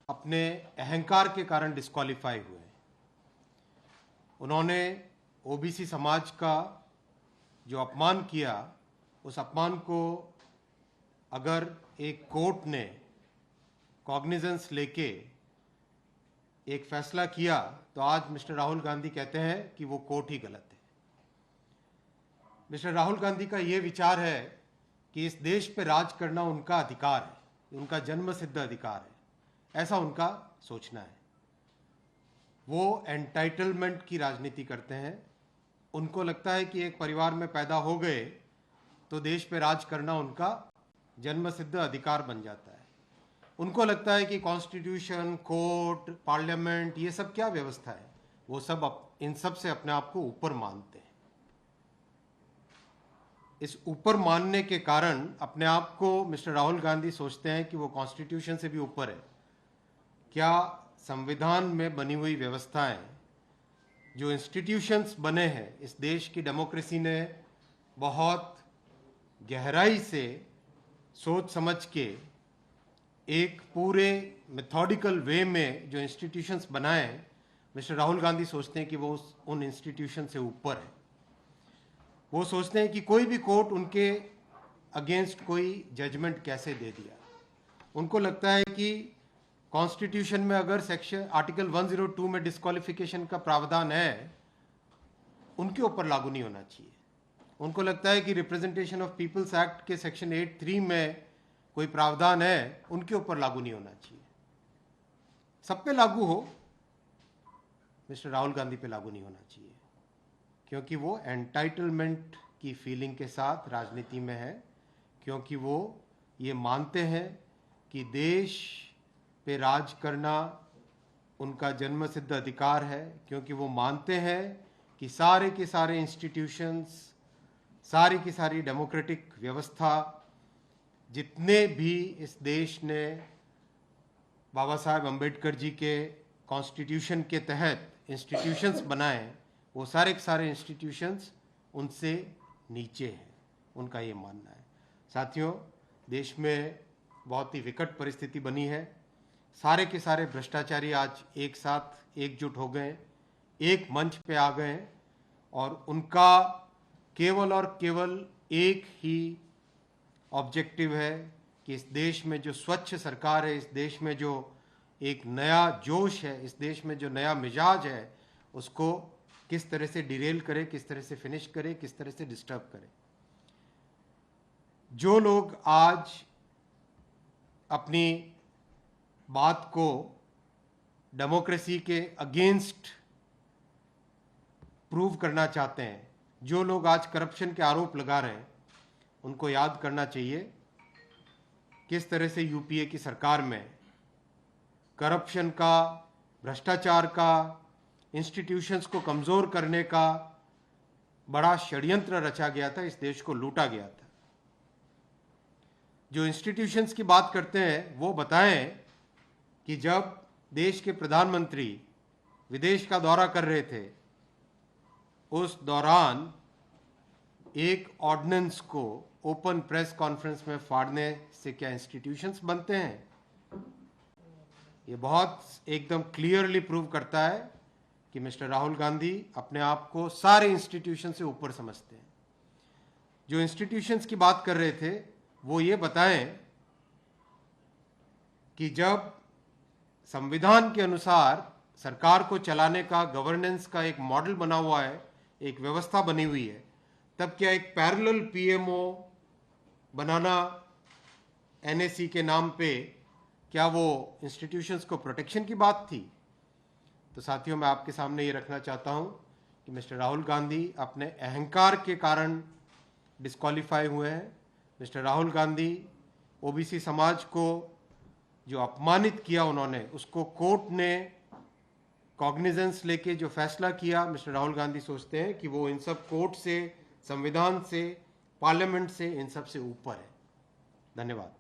अपने अहंकार के कारण डिस्क्वालीफाई हुए। उन्होंने ओबीसी समाज का जो अपमान किया, उस अपमान को अगर एक कोर्ट ने कॉग्निजेंस लेके एक फैसला किया तो आज मिस्टर राहुल गांधी कहते हैं कि वो कोर्ट ही गलत है। मिस्टर राहुल गांधी का ये विचार है कि इस देश पे राज करना उनका अधिकार है, उनका जन्मसिद्ध अधिकार है, ऐसा उनका सोचना है। वो एंटाइटलमेंट की राजनीति करते हैं। उनको लगता है कि एक परिवार में पैदा हो गए तो देश पे राज करना उनका जन्मसिद्ध अधिकार बन जाता है। उनको लगता है कि कॉन्स्टिट्यूशन, कोर्ट, पार्लियामेंट, ये सब क्या व्यवस्था है, वो सब इन सब से अपने आप को ऊपर मानते हैं। इस ऊपर मानने के कारण अपने आप को मिस्टर राहुल गांधी सोचते हैं कि वो कॉन्स्टिट्यूशन से भी ऊपर है। क्या संविधान में बनी हुई व्यवस्थाएं, जो इंस्टीट्यूशंस बने हैं, इस देश की डेमोक्रेसी ने बहुत गहराई से सोच समझ के एक पूरे मेथोडिकल वे में जो इंस्टीट्यूशंस बनाए, मिस्टर राहुल गांधी सोचते हैं कि वो उन इंस्टीट्यूशन से ऊपर है। वो सोचते हैं कि कोई भी कोर्ट उनके अगेंस्ट कोई जजमेंट कैसे दे दिया। उनको लगता है कि कॉन्स्टिट्यूशन में अगर सेक्शन आर्टिकल 102 में डिस्क्वालिफिकेशन का प्रावधान है, उनके ऊपर लागू नहीं होना चाहिए। उनको लगता है कि रिप्रेजेंटेशन ऑफ पीपल्स एक्ट के सेक्शन 8(3) में कोई प्रावधान है, उनके ऊपर लागू नहीं होना चाहिए। सब पे लागू हो, मिस्टर राहुल गांधी पे लागू नहीं होना चाहिए, क्योंकि वो एंटाइटलमेंट की फीलिंग के साथ राजनीति में है, क्योंकि वो ये मानते हैं कि देश पे राज करना उनका जन्मसिद्ध अधिकार है, क्योंकि वो मानते हैं कि सारे के सारे इंस्टीट्यूशंस, सारी की सारी डेमोक्रेटिक व्यवस्था, जितने भी इस देश ने बाबा साहेब अम्बेडकर जी के कॉन्स्टिट्यूशन के तहत इंस्टीट्यूशंस बनाए, वो सारे के सारे इंस्टीट्यूशंस उनसे नीचे हैं। उनका ये मानना है। साथियों, देश में बहुत ही विकट परिस्थिति बनी है। सारे के सारे भ्रष्टाचारी आज एक साथ एकजुट हो गए, एक मंच पे आ गए, और उनका केवल और केवल एक ही ऑब्जेक्टिव है कि इस देश में जो स्वच्छ सरकार है, इस देश में जो एक नया जोश है, इस देश में जो नया मिजाज है, उसको किस तरह से डिरेल करे, किस तरह से फिनिश करे, किस तरह से डिस्टर्ब करे। जो लोग आज अपनी बात को डेमोक्रेसी के अगेंस्ट प्रूव करना चाहते हैं, जो लोग आज करप्शन के आरोप लगा रहे हैं, उनको याद करना चाहिए किस तरह से यूपीए की सरकार में करप्शन का, भ्रष्टाचार का, इंस्टीट्यूशंस को कमज़ोर करने का बड़ा षड्यंत्र रचा गया था, इस देश को लूटा गया था। जो इंस्टीट्यूशंस की बात करते हैं वो बताएं कि जब देश के प्रधानमंत्री विदेश का दौरा कर रहे थे, उस दौरान एक ऑर्डिनेंस को ओपन प्रेस कॉन्फ्रेंस में फाड़ने से क्या इंस्टीट्यूशंस बनते हैं? ये बहुत एकदम क्लियरली प्रूव करता है कि मिस्टर राहुल गांधी अपने आप को सारे इंस्टीट्यूशन से ऊपर समझते हैं। जो इंस्टीट्यूशंस की बात कर रहे थे वो ये बताएं कि जब संविधान के अनुसार सरकार को चलाने का, गवर्नेंस का एक मॉडल बना हुआ है, एक व्यवस्था बनी हुई है, तब क्या एक पैरेलल पीएमओ बनाना एनएसी के नाम पे, क्या वो इंस्टीट्यूशंस को प्रोटेक्शन की बात थी? तो साथियों, मैं आपके सामने ये रखना चाहता हूँ कि मिस्टर राहुल गांधी अपने अहंकार के कारण डिस्क्वालीफाई हुए हैं। मिस्टर राहुल गांधी ओबीसी समाज को जो अपमानित किया उन्होंने, उसको कोर्ट ने कॉग्निजेंस लेके जो फैसला किया, मिस्टर राहुल गांधी सोचते हैं कि वो इन सब कोर्ट से, संविधान से, पार्लियामेंट से, इन सब से ऊपर है। धन्यवाद।